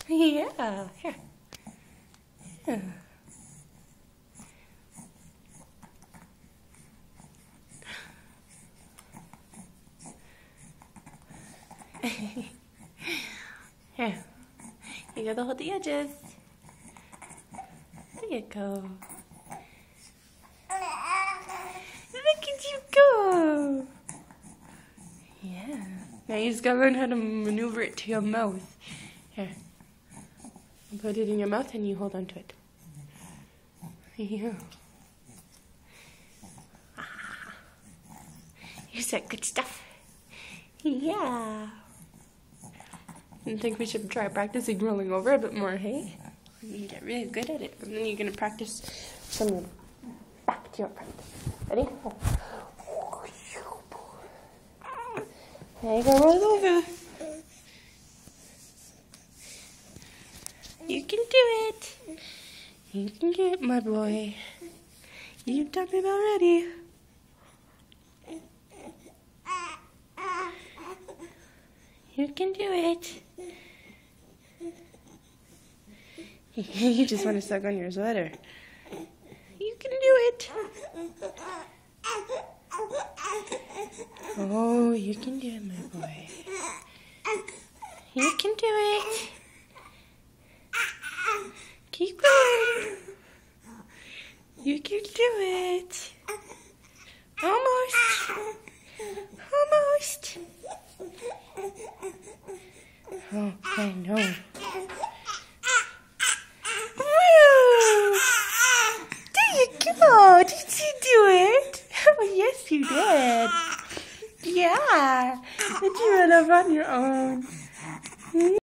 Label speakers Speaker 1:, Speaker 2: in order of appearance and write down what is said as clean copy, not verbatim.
Speaker 1: Yeah, here. Yeah. Here. You gotta hold the edges. There you go. Look at you go. Yeah. Now you just gotta learn how to maneuver it to your mouth. Here. Put it in your mouth and you hold on to it. Yeah. You said good stuff. Yeah. I think we should try practicing rolling over a bit more, hey? You can get really good at it. And then you're going to practice from your back to your front. Ready? There you go, roll over. You can do it. You can do it, my boy. You've done it already. You can do it. You just want to suck on your sweater. You can do it. Oh, you can do it, my boy. You can do it. Keep going. You can do it. Almost. Almost. Oh, I know. Woo! There you go. Did you do it? Oh, yes, you did. Yeah. Did you run up on your own?